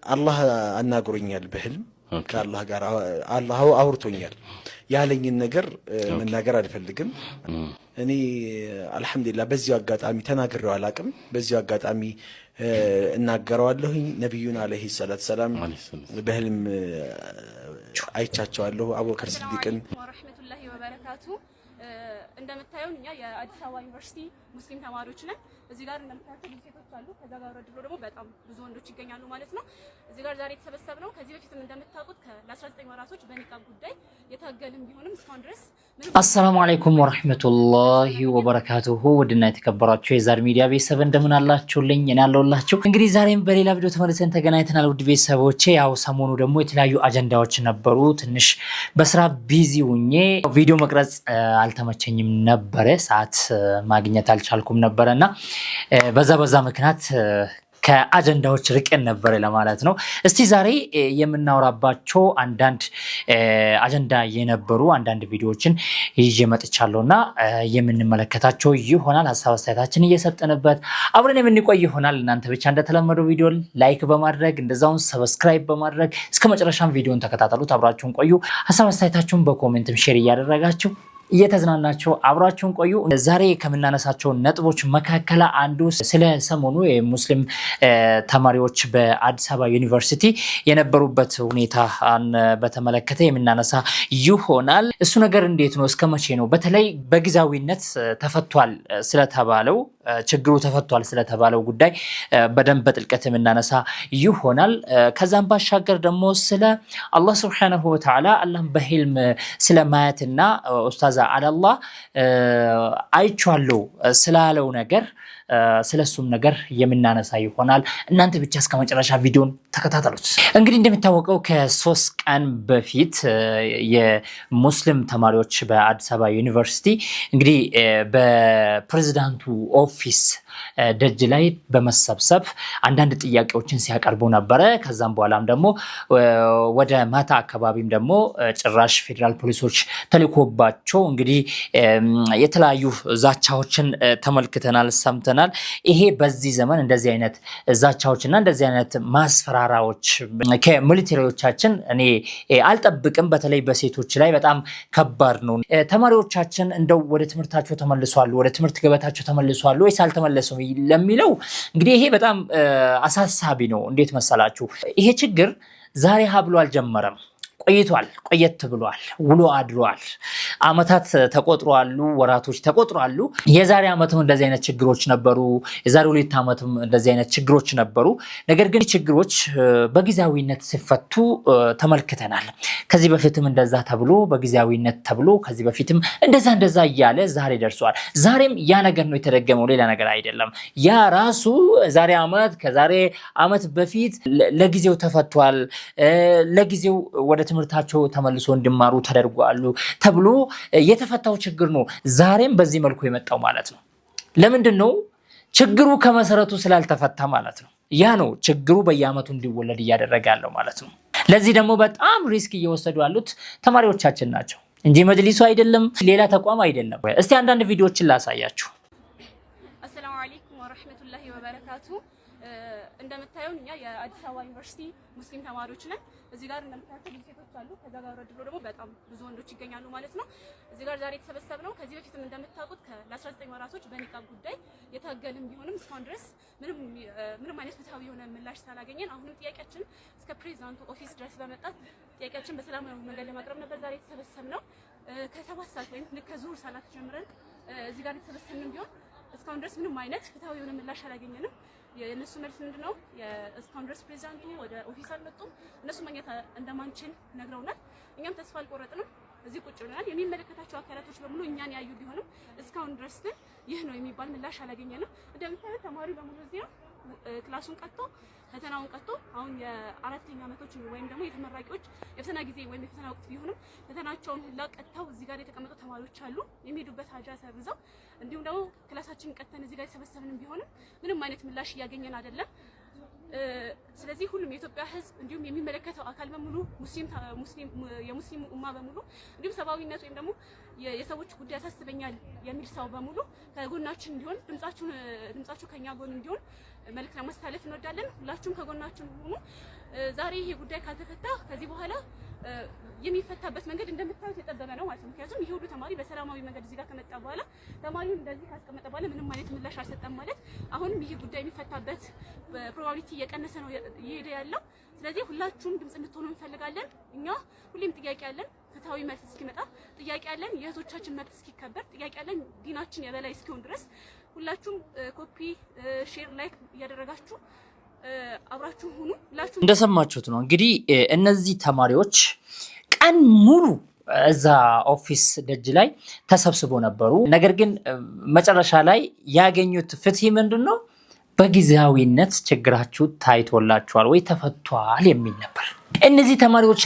አላህ አናግሮኛል በህልም ከአላህ ጋር አላህ አውርቶኛል። ያለኝን ነገር መናገር አልፈልግም። እኔ አልሐምዱሊላህ በዚሁ አጋጣሚ ተናግሬው አላቅም። በዚሁ አጋጣሚ እናገረዋለሁኝ። ነብዩን አለይሂ ሰላቱ ሰላም በህልም አይቻቸዋለሁ። አቡበከር ሲዲቅን ወራህመቱላሂ ወበረካቱ። እንደምታዩን እኛ የአዲስ አበባ ዩኒቨርሲቲ ሙስሊም ተማሪዎች ነን። እዚህ ጋር እንደምታዩት ሴቶች አሉ። ከዛ ጋር ወርዶ ደግሞ በጣም ብዙ ወንዶች ይገኛሉ ማለት ነው። እዚህ ጋር ዛሬ የተሰበሰብነው ከዚህ በፊትም እንደምታውቁት ለ19 ወራቶች በኒቃብ ጉዳይ የታገልን ቢሆንም እስካሁን ድረስ አሰላሙ አለይኩም ወራህመቱላሂ ወበረካቱሁ። ውድና የተከበራችሁ የዛር ሚዲያ ቤተሰብ እንደምን አላችሁልኝ? እኔ አለሁላችሁ። እንግዲህ ዛሬም በሌላ ቪዲዮ ተመልሰን ተገናኝተናል። ውድ ቤተሰቦቼ ያው ሰሞኑ ደግሞ የተለያዩ አጀንዳዎች ነበሩ። ትንሽ በስራ ቢዚ ሁኜ ቪዲዮ መቅረጽ አልተመቸኝም ነበረ፣ ሰዓት ማግኘት አልቻልኩም ነበረና በዛ ምክንያት ከአጀንዳዎች ርቀን ነበር ለማለት ነው። እስቲ ዛሬ የምናወራባቸው አንዳንድ አጀንዳ የነበሩ አንዳንድ ቪዲዮዎችን ይዤ መጥቻለሁና የምንመለከታቸው ይሆናል። ሐሳብ አስተያየታችን እየሰጠንበት አብረን የምንቆይ ይሆናል። እናንተ ብቻ እንደተለመደው ቪዲዮ ላይክ በማድረግ እንደዛውን ሰብስክራይብ በማድረግ እስከ መጨረሻም ቪዲዮን ተከታተሉት። አብራችሁን ቆዩ። ሐሳብ አስተያየታችሁን በኮሜንትም ሼር እያደረጋችሁ እየተዝናናችሁ አብራችሁን ቆዩ። ዛሬ ከምናነሳቸው ነጥቦች መካከል አንዱ ስለ ሰሞኑ የሙስሊም ተማሪዎች በአዲስ አበባ ዩኒቨርሲቲ የነበሩበት ሁኔታን በተመለከተ የምናነሳ ይሆናል። እሱ ነገር እንዴት ነው? እስከ መቼ ነው? በተለይ በጊዜያዊነት ተፈቷል ስለተባለው ችግሩ ተፈቷል ስለተባለው ጉዳይ በደንብ በጥልቀት የምናነሳ ይሆናል። ከዛም ባሻገር ደግሞ ስለ አላህ ሱብሓነሁ ወተዓላ አላህ በህልም ስለማየትና ኡስታዝ አላህ አይቻለሁ ስላለው ነገር ስለሱም ነገር የምናነሳ ይሆናል። እናንተ ብቻ እስከ መጨረሻ ቪዲዮን ተከታተሉት። እንግዲህ እንደሚታወቀው ከ3 ቀን በፊት የሙስሊም ተማሪዎች በአዲስ አበባ ዩኒቨርሲቲ እንግዲህ በፕሬዝዳንቱ ኦፊስ ደጅ ላይ በመሰብሰብ አንዳንድ ጥያቄዎችን ሲያቀርቡ ነበረ። ከዛም በኋላም ደግሞ ወደ ማታ አካባቢም ደግሞ ጭራሽ ፌደራል ፖሊሶች ተልኮባቸው እንግዲህ የተለያዩ ዛቻዎችን ተመልክተናል፣ ሰምተናል። ይሄ በዚህ ዘመን እንደዚህ አይነት ዛቻዎችና እንደዚህ አይነት ማስፈራራዎች ከሚሊተሪዎቻችን እኔ አልጠብቅም። በተለይ በሴቶች ላይ በጣም ከባድ ነው። ተማሪዎቻችን እንደው ወደ ትምህርታቸው ተመልሷል፣ ወደ ትምህርት ገበታቸው ተመልሷል ወይስ አልተመለሱም ለሚለው እንግዲህ ይሄ በጣም አሳሳቢ ነው። እንዴት መሰላችሁ? ይሄ ችግር ዛሬ ሀብሎ አልጀመረም። ቆየት ብሏል፣ ውሎ አድሯል። አመታት ተቆጥሯሉ፣ ወራቶች ተቆጥሯሉ። የዛሬ አመትም እንደዚህ አይነት ችግሮች ነበሩ። የዛሬ 2 አመትም እንደዚህ አይነት ችግሮች ነበሩ። ነገር ግን ችግሮች በጊዜያዊነት ሲፈቱ ተመልክተናል። ከዚህ በፊትም እንደዛ ተብሎ በጊዜያዊነት ተብሎ ከዚህ በፊትም እንደዛ እያለ ዛሬ ደርሷል። ዛሬም ያ ነገር ነው የተደገመው፣ ሌላ ነገር አይደለም። ያ ራሱ ዛሬ አመት ከዛሬ አመት በፊት ለጊዜው ተፈቷል፣ ለጊዜው ወደ ትምህርታቸው ተመልሶ እንዲማሩ ተደርጓሉ ተብሎ የተፈታው ችግር ነው ዛሬም በዚህ መልኩ የመጣው ማለት ነው። ለምንድን ነው? ችግሩ ከመሰረቱ ስላልተፈታ ማለት ነው። ያ ነው ችግሩ በየአመቱ እንዲወለድ እያደረገ ያለው ማለት ነው። ለዚህ ደግሞ በጣም ሪስክ እየወሰዱ ያሉት ተማሪዎቻችን ናቸው እንጂ መጅሊሱ አይደለም፣ ሌላ ተቋም አይደለም። እስቲ አንዳንድ ቪዲዮዎችን ላሳያችሁ። አሰላሙ አለይኩም ወራህመቱላሂ ወበረካቱ። እንደምታዩን እኛ የአዲስ አበባ ዩኒቨርሲቲ ሙስሊም ተማሪዎች ነን። እዚህ ጋር እንደምታዩት ሴቶች አሉ። ከዛ ጋር ወርዶ ደግሞ በጣም ብዙ ወንዶች ይገኛሉ ማለት ነው። እዚህ ጋር ዛሬ የተሰበሰብነው ከዚህ በፊትም እንደምታውቁት ለ19 ወራቶች በኒቃብ ጉዳይ የታገልን ቢሆንም እስካሁን ድረስ ምንም አይነት ፍትሃዊ የሆነ ምላሽ ስላላገኘን አሁንም ጥያቄያችን እስከ ፕሬዝዳንቱ ኦፊስ ድረስ በመጣት ጥያቄያችን በሰላማዊ መንገድ ለማቅረብ ነበር ዛሬ የተሰበሰብነው። ከ7 ሰዓት ወይም ልክ ከዙሁር ሰላት ጀምረን እዚህ ጋር የተሰበሰብን ቢሆን እስካሁን ድረስ ምንም አይነት ፍትሃዊ የሆነ ምላሽ አላገኘንም። የነሱ መልስ ምንድነው? እስካሁን ድረስ ፕሬዝዳንቱ ወደ ኦፊስ አልመጡም። እነሱ ማግኘት እንደማንችል ነግረውናል። እኛም ተስፋ አልቆረጥንም፣ እዚህ ቁጭ ብለናል። የሚመለከታቸው አካላቶች በሙሉ እኛን ያዩ ቢሆንም እስካሁን ድረስ ግን ይህ ነው የሚባል ምላሽ አላገኘንም። እንደምታዩት ተማሪ በሙሉ እዚህ ነው ክላሱን ቀጥቶ ፈተናውን ቀጥቶ አሁን የ4ኛ ዓመቶች ወይም ደግሞ የተመራቂዎች የፈተና ጊዜ ወይም የፈተና ወቅት ቢሆንም ፈተናቸውን ለቀጥተው እዚህ ጋር የተቀመጡ ተማሪዎች አሉ። የሚሄዱበት ሀጃ ሰርዘው እንዲሁም ደግሞ ክላሳችን ቀጥተን እዚህ ጋር የተሰበሰብንም ቢሆንም ምንም አይነት ምላሽ እያገኘን አይደለም። ስለዚህ ሁሉም የኢትዮጵያ ሕዝብ እንዲሁም የሚመለከተው አካል በሙሉ የሙስሊም ኡማ በሙሉ እንዲሁም ሰብአዊነት ወይም ደግሞ የሰዎች ጉዳይ ያሳስበኛል የሚል ሰው በሙሉ ከጎናችን እንዲሆን ድምጻችሁ ከኛ ጎን እንዲሆን መልእክት ለማስተላለፍ እንወዳለን። ሁላችሁም ከጎናችን ሁኑ። ዛሬ ይሄ ጉዳይ ካልተፈታ ከዚህ በኋላ የሚፈታበት መንገድ እንደምታዩት የጠበበ ነው ማለት ነው። ምክንያቱም ይሄ ሁሉ ተማሪ በሰላማዊ መንገድ እዚህ ጋር ከመጣ በኋላ ተማሪውን እንደዚህ ካስቀመጠ በኋላ ምንም አይነት ምላሽ አልሰጠም ማለት አሁንም ይሄ ጉዳይ የሚፈታበት ፕሮባቢሊቲ እየቀነሰ ነው እየሄደ ያለው። ስለዚህ ሁላችሁም ድምጽ እንድትሆኑ እንፈልጋለን። እኛ ሁሌም ጥያቄ ያለን ፍትሃዊ መልስ እስኪመጣ ጥያቄ ያለን የእህቶቻችን መብት እስኪከበር ጥያቄ ያለን ዲናችን የበላይ እስኪሆን ድረስ ሁላችሁም ኮፒ፣ ሼር፣ ላይክ እያደረጋችሁ አብራችሁ ሁኑ። ሁላችሁም እንደሰማችሁት ነው እንግዲህ እነዚህ ተማሪዎች ቀን ሙሉ እዛ ኦፊስ ደጅ ላይ ተሰብስበው ነበሩ። ነገር ግን መጨረሻ ላይ ያገኙት ፍትህ ምንድነው? በጊዜያዊነት ችግራችሁ ታይቶላችኋል ወይ ተፈቷል የሚል ነበር። እነዚህ ተማሪዎች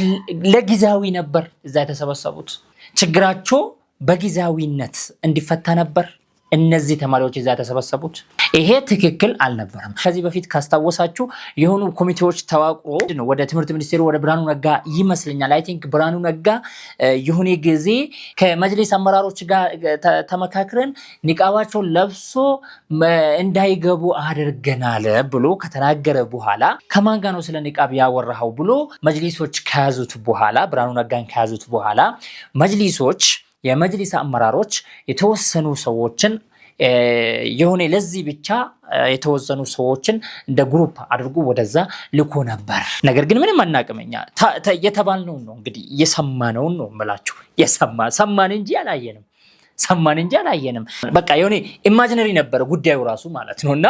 ለጊዜያዊ ነበር እዛ የተሰበሰቡት። ችግራቸው በጊዜያዊነት እንዲፈታ ነበር እነዚህ ተማሪዎች እዛ የተሰበሰቡት። ይሄ ትክክል አልነበረም። ከዚህ በፊት ካስታወሳችሁ የሆኑ ኮሚቴዎች ተዋቅሮ ነው ወደ ትምህርት ሚኒስቴሩ ወደ ብርሃኑ ነጋ ይመስለኛል አይ ቲንክ ብርሃኑ ነጋ የሆነ ጊዜ ከመጅሊስ አመራሮች ጋር ተመካክረን ንቃባቸውን ለብሶ እንዳይገቡ አድርገናል ብሎ ከተናገረ በኋላ ከማን ጋር ነው ስለ ንቃብ ያወራው ብሎ መጅሊሶች ከያዙት በኋላ ብርሃኑ ነጋን ከያዙት በኋላ መጅሊሶች የመጅሊስ አመራሮች የተወሰኑ ሰዎችን የሆነ ለዚህ ብቻ የተወሰኑ ሰዎችን እንደ ግሩፕ አድርጎ ወደዛ ልኮ ነበር። ነገር ግን ምንም አናቅመኛ የተባልነው ነው እንግዲህ የሰማነው ነው የምላችሁ። ሰማን እንጂ አላየንም። በቃ የሆነ ኢማጂነሪ ነበር ጉዳዩ ራሱ ማለት ነውና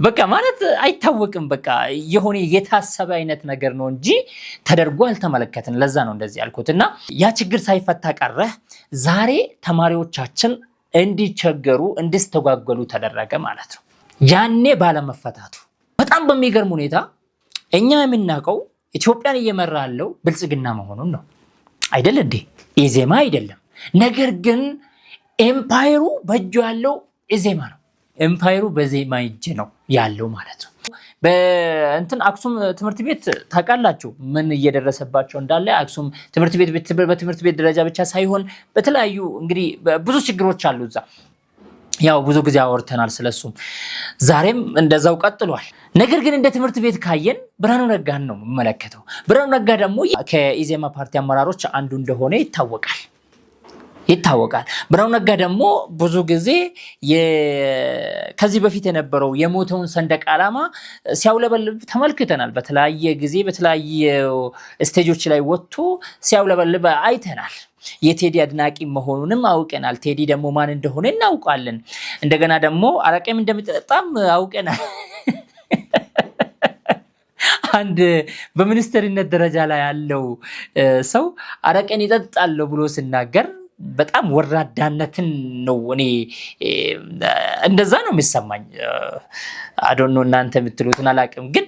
በቃ ማለት አይታወቅም። በቃ የሆነ የታሰበ አይነት ነገር ነው እንጂ ተደርጎ አልተመለከትን። ለዛ ነው እንደዚህ ያልኩትና ያ ችግር ሳይፈታ ቀረ። ዛሬ ተማሪዎቻችን እንዲቸገሩ እንዲስተጓገሉ ተደረገ ማለት ነው። ያኔ ባለመፈታቱ በጣም በሚገርም ሁኔታ እኛ የምናውቀው ኢትዮጵያን እየመራ ያለው ብልጽግና መሆኑን ነው አይደል እንዴ? ኢዜማ አይደለም። ነገር ግን ኤምፓየሩ በእጁ ያለው ኢዜማ ነው። ኤምፓየሩ በዜማ እጅ ነው ያለው ማለት ነው። በእንትን አክሱም ትምህርት ቤት ታውቃላችሁ ምን እየደረሰባቸው እንዳለ። አክሱም ትምህርት ቤት በትምህርት ቤት ደረጃ ብቻ ሳይሆን በተለያዩ እንግዲህ ብዙ ችግሮች አሉ እዛ። ያው ብዙ ጊዜ አወርተናል ስለሱም። ዛሬም እንደዛው ቀጥሏል። ነገር ግን እንደ ትምህርት ቤት ካየን ብርሃኑ ነጋን ነው የምመለከተው። ብርሃኑ ነጋ ደግሞ ከኢዜማ ፓርቲ አመራሮች አንዱ እንደሆነ ይታወቃል። ብርሃኑ ነጋ ደግሞ ብዙ ጊዜ ከዚህ በፊት የነበረው የሞተውን ሰንደቅ ዓላማ ሲያውለበልብ ተመልክተናል። በተለያየ ጊዜ በተለያየ ስቴጆች ላይ ወጥቶ ሲያውለበልብ አይተናል። የቴዲ አድናቂ መሆኑንም አውቀናል። ቴዲ ደግሞ ማን እንደሆነ እናውቃለን። እንደገና ደግሞ አረቄም እንደሚጠጣም አውቀናል። አንድ በሚኒስትርነት ደረጃ ላይ ያለው ሰው አረቄን ይጠጣል ብሎ ሲናገር በጣም ወራዳነትን ነው። እኔ እንደዛ ነው የሚሰማኝ። አዶኖ እናንተ የምትሉትን አላውቅም፣ ግን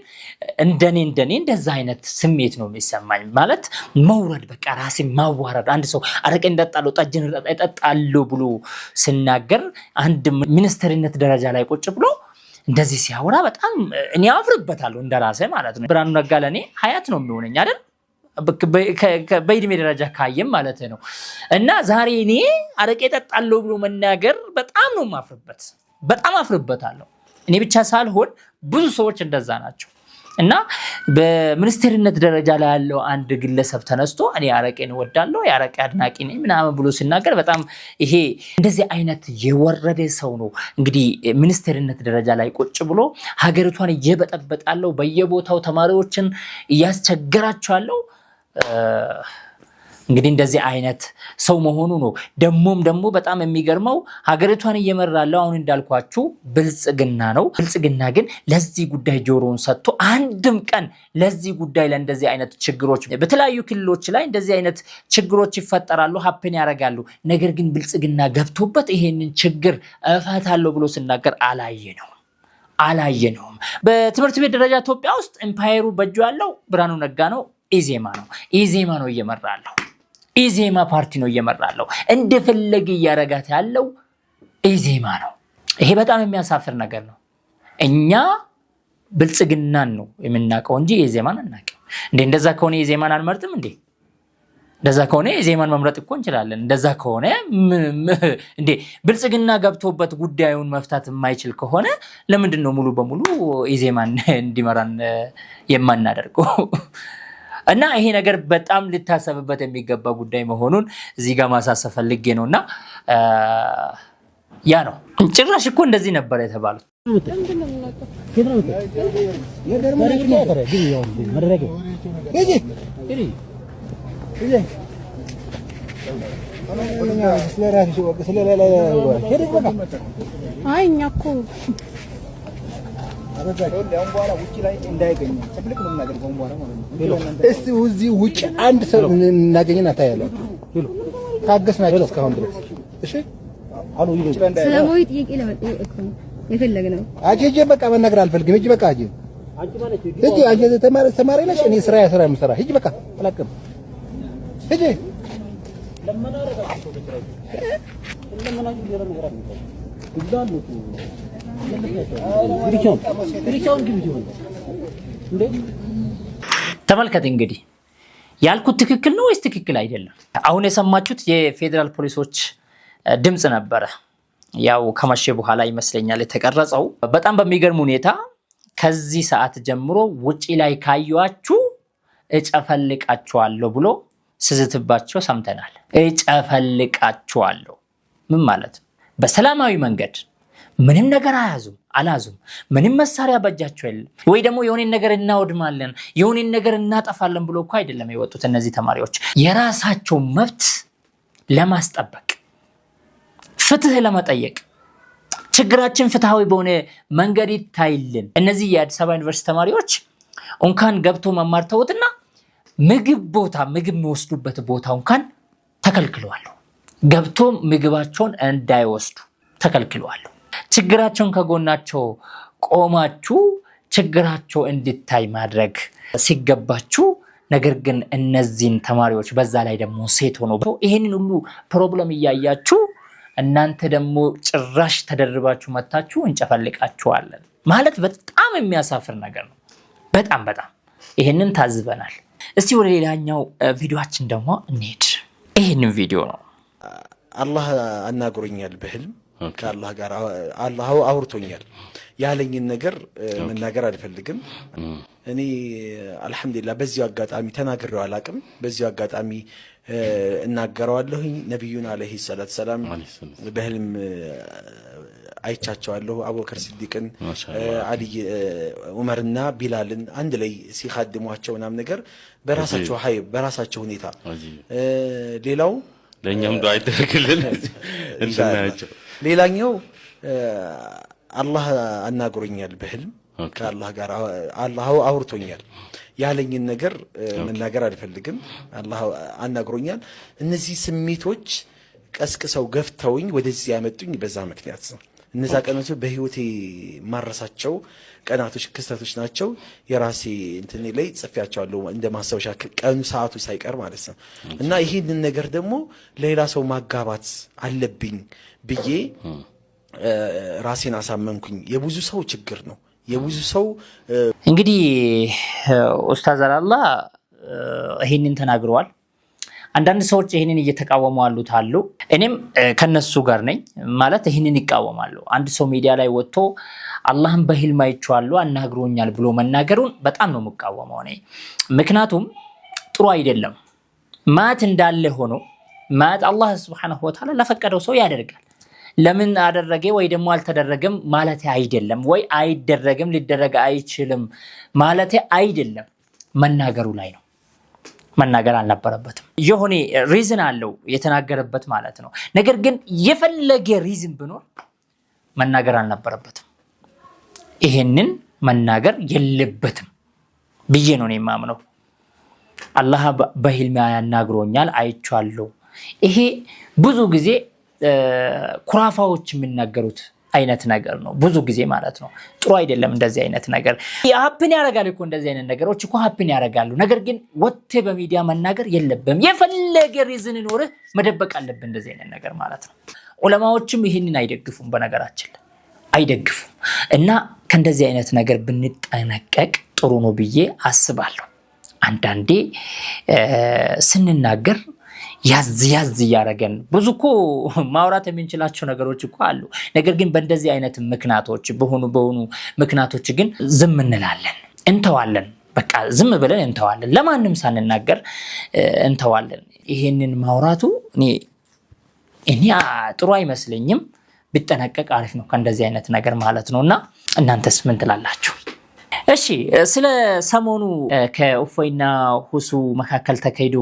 እንደኔ እንደዛ አይነት ስሜት ነው የሚሰማኝ። ማለት መውረድ፣ በቃ ራሴን ማዋረድ። አንድ ሰው አረቄን እጠጣለሁ ጠጅን እጠጣለሁ ብሎ ሲናገር አንድ ሚኒስትርነት ደረጃ ላይ ቁጭ ብሎ እንደዚህ ሲያወራ በጣም እኔ አፍርበታለሁ እንደራሴ ማለት ነው። ብርሃኑ ነጋ ለኔ ሀያት ነው የሚሆነኝ አይደል? በእድሜ ደረጃ ካየም ማለት ነው። እና ዛሬ እኔ አረቄ እጠጣለሁ ብሎ መናገር በጣም ነው ማፍርበት። በጣም አፍርበታለሁ። እኔ ብቻ ሳልሆን ብዙ ሰዎች እንደዛ ናቸው። እና በሚኒስትርነት ደረጃ ላይ ያለው አንድ ግለሰብ ተነስቶ እኔ አረቄን እወዳለሁ የአረቄ አድናቂ ነኝ ምናምን ብሎ ሲናገር በጣም ይሄ እንደዚህ አይነት የወረደ ሰው ነው እንግዲህ ሚኒስትርነት ደረጃ ላይ ቁጭ ብሎ ሀገሪቷን እየበጠበጣለሁ በየቦታው ተማሪዎችን እያስቸገራቸዋለሁ። እንግዲህ እንደዚህ አይነት ሰው መሆኑ ነው። ደግሞ በጣም የሚገርመው ሀገሪቷን እየመራለው አሁን እንዳልኳችሁ ብልጽግና ነው። ብልጽግና ግን ለዚህ ጉዳይ ጆሮውን ሰጥቶ አንድም ቀን ለዚህ ጉዳይ ለእንደዚህ አይነት ችግሮች በተለያዩ ክልሎች ላይ እንደዚህ አይነት ችግሮች ይፈጠራሉ፣ ሀፕን ያደርጋሉ። ነገር ግን ብልጽግና ገብቶበት ይሄንን ችግር እፈታለሁ ብሎ ሲናገር አላየነውም። በትምህርት ቤት ደረጃ ኢትዮጵያ ውስጥ ኤምፓየሩ በእጁ ያለው ብርሃኑ ነጋ ነው። ኢዜማ ነው እየመራለው። ኢዜማ ፓርቲ ነው እየመራለው። እንደፈለገ እያረጋት ያለው ኢዜማ ነው። ይሄ በጣም የሚያሳፍር ነገር ነው። እኛ ብልጽግናን ነው የምናውቀው እንጂ ኢዜማን አናውቅም። እንደዛ ከሆነ ኢዜማን አንመርጥም እንዴ? እንደዛ ከሆነ ኢዜማን መምረጥ እኮ እንችላለን። እንደዛ ከሆነ እንዴ ብልጽግና ገብቶበት ጉዳዩን መፍታት የማይችል ከሆነ ለምንድን ነው ሙሉ በሙሉ ኢዜማን እንዲመራን የማናደርገው? እና ይሄ ነገር በጣም ልታሰብበት የሚገባ ጉዳይ መሆኑን እዚህ ጋር ማሳሰብ ፈልጌ ነውና ያ ነው። ጭራሽ እኮ እንደዚህ ነበር የተባለው። አይ እኛ እኮ እስቲ እዚህ ውጭ አንድ ሰው እናገኝና ታያለህ። ታገስናቸው እስካሁን ድረስ እሺ። አሉ ይሉ ሰላማዊ ጥያቄ ለመጠየቅ እኮ የፈለግነው አጄ በቃ መናገር አልፈልግም። ሂጂ በቃ አጄ አጄ ተማሪ ነሽ። እኔ ስራ የምሰራ ሂጂ በቃ አላውቅም። ሂጂ ተመልከት እንግዲህ ያልኩት ትክክል ነው ወይስ ትክክል አይደለም? አሁን የሰማችሁት የፌደራል ፖሊሶች ድምጽ ነበረ። ያው ከመሸ በኋላ ይመስለኛል የተቀረጸው። በጣም በሚገርም ሁኔታ ከዚህ ሰዓት ጀምሮ ውጪ ላይ ካዩአችሁ እጨፈልቃችኋለሁ ብሎ ስዝትባቸው ሰምተናል። እጨፈልቃችኋለሁ ምን ማለት? በሰላማዊ መንገድ ምንም ነገር አላዙም፣ ምንም መሳሪያ በእጃቸው የለም። ወይ ደግሞ የሆነ ነገር እናወድማለን፣ የሆነ ነገር እናጠፋለን ብሎ እኮ አይደለም የወጡት እነዚህ ተማሪዎች። የራሳቸው መብት ለማስጠበቅ ፍትህ ለመጠየቅ ችግራችን ፍትሃዊ በሆነ መንገድ ይታይልን። እነዚህ የአዲስ አበባ ዩኒቨርሲቲ ተማሪዎች እንኳን ገብቶ መማር ተውትና ምግብ የሚወስዱበት ቦታ እንኳን ተከልክለዋል። ገብቶ ምግባቸውን እንዳይወስዱ ተከልክለዋል። ችግራቸውን ከጎናቸው ቆማችሁ ችግራቸው እንዲታይ ማድረግ ሲገባችሁ፣ ነገር ግን እነዚህን ተማሪዎች በዛ ላይ ደግሞ ሴት ሆኖ ይሄንን ሁሉ ፕሮብለም እያያችሁ እናንተ ደግሞ ጭራሽ ተደርባችሁ መታችሁ እንጨፈልቃችኋለን ማለት በጣም የሚያሳፍር ነገር ነው። በጣም ይሄንን ታዝበናል። እስቲ ወደ ሌላኛው ቪዲዮአችን ደግሞ እንሄድ። ይሄንን ቪዲዮ ነው አላህ አናግሮኛል በህልም ከአላህ ጋር አላህ አውርቶኛል። ያለኝን ነገር መናገር አልፈልግም። እኔ አልহামዱሊላህ በዚሁ አጋጣሚ ተናግሬው አላቅም። በዚሁ አጋጣሚ እናገረዋለሁኝ። ነብዩን አለይሂ ሰላቱ ሰላም በህልም አይቻቸዋለሁ። አቡበከር ሲዲቅን፣ አሊ፣ ዑመርና ቢላልን አንድ ላይ ሲኻድሟቸው ምናምን ነገር በራሳቸው ሁኔታ ሌላው ለኛም ዱዓ ይደረግልን እንድናያቸው። ሌላኛው አላህ አናግሮኛል በህልም ከአላህ ጋር አላህ አውርቶኛል። ያለኝን ነገር መናገር አልፈልግም። አላህ አናግሮኛል። እነዚህ ስሜቶች ቀስቅሰው ገፍተውኝ ወደዚህ ያመጡኝ በዛ ምክንያት ነው። እነዛ ቀናቶች በህይወቴ ማረሳቸው ቀናቶች ክስተቶች ናቸው። የራሴ እንትኔ ላይ ጽፌያቸዋለሁ እንደ ማስታወሻ ቀኑ ሰዓቱ ሳይቀር ማለት ነው። እና ይሄንን ነገር ደግሞ ሌላ ሰው ማጋባት አለብኝ ብዬ ራሴን አሳመንኩኝ። የብዙ ሰው ችግር ነው። የብዙ ሰው እንግዲህ ኡስታዝ አላላ ይሄንን ተናግረዋል። አንዳንድ ሰዎች ይሄንን እየተቃወሙ አሉ። እኔም ከነሱ ጋር ነኝ ማለት ይሄንን ይቃወማሉ። አንድ ሰው ሚዲያ ላይ ወጥቶ አላህን በህልም አይቼዋለሁ አናግሮኛል ብሎ መናገሩን በጣም ነው የምቃወመው እኔ። ምክንያቱም ጥሩ አይደለም። ማት እንዳለ ሆኖ ማት አላህ Subhanahu Wa Ta'ala ለፈቀደው ሰው ያደርጋል። ለምን አደረገ ወይ ደግሞ አልተደረገም ማለት አይደለም፣ ወይ አይደረግም ሊደረግ አይችልም ማለት አይደለም። መናገሩ ላይ ነው። መናገር አልነበረበትም። የሆነ ሪዝን አለው የተናገረበት ማለት ነው። ነገር ግን የፈለገ ሪዝን ቢኖር መናገር አልነበረበትም። ይሄንን መናገር የለበትም ብዬ ነው የማምነው። አላህ በህልም ያናግሮኛል አይቻለሁ። ይሄ ብዙ ጊዜ ኩራፋዎች የሚናገሩት አይነት ነገር ነው። ብዙ ጊዜ ማለት ነው። ጥሩ አይደለም እንደዚህ አይነት ነገር። ሀፕን ያደርጋል እኮ እንደዚህ አይነት ነገሮች እኮ ሀፕን ያደርጋሉ። ነገር ግን ወጥተ በሚዲያ መናገር የለብም። የፈለገ ሪዝን ኖር መደበቅ አለብን እንደዚህ አይነት ነገር ማለት ነው። ዑለማዎችም ይሄንን አይደግፉም፣ በነገራችን ላይ አይደግፉም። እና ከእንደዚህ አይነት ነገር ብንጠነቀቅ ጥሩ ነው ብዬ አስባለሁ። አንዳንዴ ስንናገር ያዝ ያረገን ብዙ እኮ ማውራት የምንችላቸው ነገሮች እኮ አሉ። ነገር ግን በእንደዚህ አይነት ምክንያቶች በሆኑ ምክንያቶች ግን ዝም እንላለን፣ እንተዋለን። በቃ ዝም ብለን እንተዋለን፣ ለማንም ሳንናገር እንተዋለን። ይሄንን ማውራቱ እኔ ጥሩ አይመስለኝም። ቢጠነቀቅ አሪፍ ነው ከእንደዚህ አይነት ነገር ማለት ነውና እናንተስ ምን ትላላችሁ? እሺ ስለ ሰሞኑ ከእፎይና ሁሱ መካከል ተካሂዶ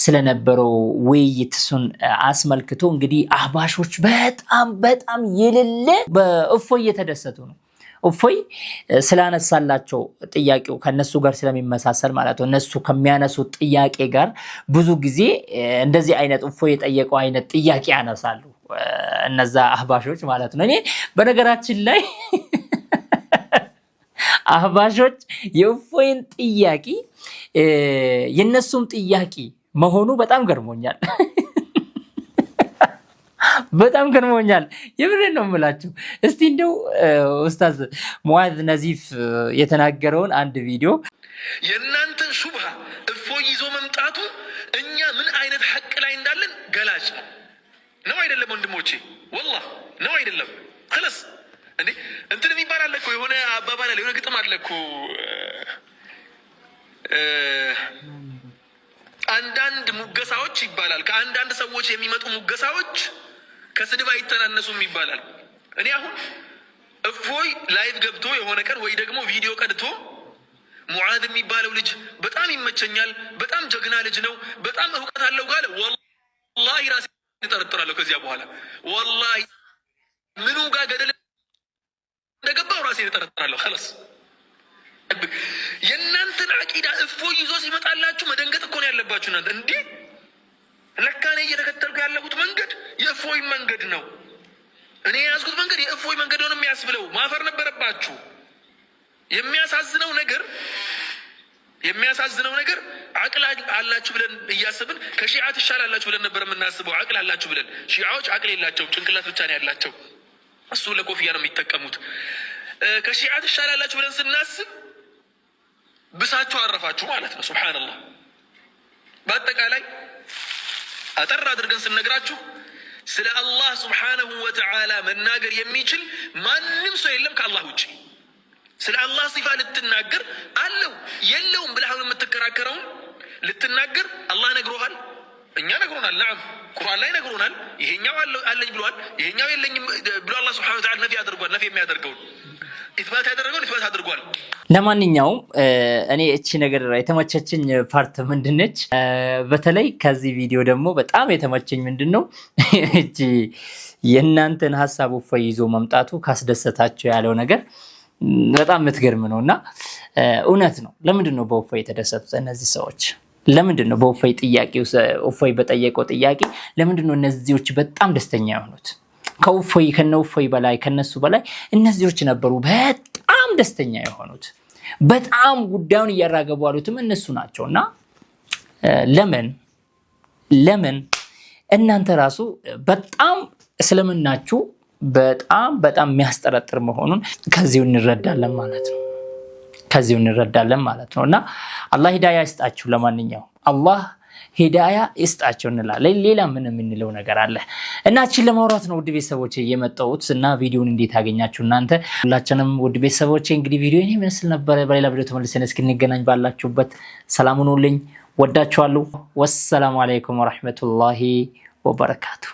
ስለነበረው ውይይት እሱን አስመልክቶ እንግዲህ አህባሾች በጣም የሌለ በእፎይ እየተደሰቱ ነው። እፎይ ስላነሳላቸው ጥያቄው ከነሱ ጋር ስለሚመሳሰል ማለት ነው። እነሱ ከሚያነሱት ጥያቄ ጋር ብዙ ጊዜ እንደዚህ አይነት እፎይ የጠየቀው አይነት ጥያቄ ያነሳሉ እነዛ አህባሾች ማለት ነው። እኔ በነገራችን ላይ አህባሾች የእፎይን ጥያቄ የነሱም ጥያቄ መሆኑ በጣም ገርሞኛል። በጣም ገርሞኛል። የምሬን ነው የምላችሁ። እስቲ እንደው ኡስታዝ ሙአዝ ነዚፍ የተናገረውን አንድ ቪዲዮ የእናንተን ሹብሃ እፎይ ይዞ መምጣቱ እኛ ምን አይነት ሐቅ ላይ እንዳለን ገላጭ ነው አይደለም ወንድሞቼ? ወላሂ ነው አይደለም? خلاص እንዴ እንትን የሚባል አለ እኮ የሆነ አባባል አለ፣ የሆነ ግጥም አለ እኮ አንዳንድ ሙገሳዎች ይባላል። ከአንዳንድ ሰዎች የሚመጡ ሙገሳዎች ከስድብ አይተናነሱም ይባላል። እኔ አሁን እፎይ ላይቭ ገብቶ የሆነ ቀን ወይ ደግሞ ቪዲዮ ቀድቶ ሙዓዝ የሚባለው ልጅ በጣም ይመቸኛል፣ በጣም ጀግና ልጅ ነው፣ በጣም እውቀት አለው ጋለ ወላሂ ራሴ እጠረጥራለሁ። ከዚያ በኋላ ወላሂ ምኑ ጋር ገደል እንደገባው ራሴ እጠረጥራለሁ። خلاص የእናንተን አቂዳ እፎይ ይዞ ሲመጣላችሁ መደንገጥ እኮ ነው ያለባችሁ እናንተ። እንዴ ለካ እኔ እየተከተልኩ ያለሁት መንገድ የእፎይ መንገድ ነው፣ እኔ የያዝኩት መንገድ የእፎይ መንገድ ነው የሚያስብለው ማፈር ነበረባችሁ። የሚያሳዝነው ነገር አቅል አላችሁ ብለን እያስብን ከሺዓ ትሻላላችሁ ብለን ነበር የምናስበው። አቅል አላችሁ ብለን ሺዓዎች አቅል የላቸውም፣ ጭንቅላት ብቻ ነው ያላቸው። እሱ ለኮፍያ ነው የሚጠቀሙት። ከሺዓ ትሻላላችሁ ብለን ስናስብ ብሳችሁ አረፋችሁ ማለት ነው። ሱብሃንአላህ። በአጠቃላይ አጠር አድርገን ስነግራችሁ ስለ አላህ ሱብሓነሁ ወተዓላ መናገር የሚችል ማንም ሰው የለም ከአላህ ውጭ። ስለ አላህ ሲፋ ልትናገር አለው የለውም ብለህ የምትከራከረውን ልትናገር አላህ ነግሮሃል፣ እኛ ነግሮናል። ነዓም ቁርአን ላይ ነግሮናል። ይሄኛው አለኝ ብሏል፣ ይሄኛው የለኝም ብሎ አላህ ሱብሓነሁ ወተዓላ ነፊ አድርጓል። ነፊ የሚያደርገውን ኢትባት ያደረገውን ኢትባት አድርጓል። ለማንኛውም እኔ እቺ ነገር የተመቸችኝ ፓርት ምንድነች? በተለይ ከዚህ ቪዲዮ ደግሞ በጣም የተመቸኝ ምንድነው እቺ የእናንተን ሐሳብ እፎይ ይዞ መምጣቱ ካስደሰታቸው ያለው ነገር በጣም የምትገርም ነውና እውነት ነው። ለምንድነው በእፎይ የተደሰቱት እነዚህ ሰዎች? ለምንድነው በእፎይ ጥያቄው እፎይ በጠየቀው ጥያቄ ለምንድነው እነዚህዎች በጣም ደስተኛ የሆኑት? ከእፎይ ከነእፎይ በላይ ከነሱ በላይ እነዚህዎች ነበሩ በጣም ደስተኛ የሆኑት። በጣም ጉዳዩን እያራገቡ ያሉትም እነሱ ናቸውና ለምን እናንተ ራሱ በጣም እስልምናችሁ በጣም የሚያስጠረጥር መሆኑን ከዚሁ እንረዳለን ማለት ነው። እና አላህ ሂዳያ ይስጣችሁ። ለማንኛውም አላህ ሂዳያ ይስጣችሁ እንላለን። ሌላ ምን የምንለው ነገር አለ? እና እቺን ለማውራት ነው ውድ ቤተሰቦቼ የመጣሁት። እና ቪዲዮውን እንዴት አገኛችሁ እናንተ? ሁላችንም ውድ ቤተሰቦቼ እንግዲህ ቪዲዮ እኔ መስል ነበር። በሌላ ቪዲዮ ተመልሰን እስክንገናኝ ባላችሁበት ሰላም ሁኑልኝ። ወዳችኋለሁ። ወሰላሙ አለይኩም ወራህመቱላሂ ወበረካቱ።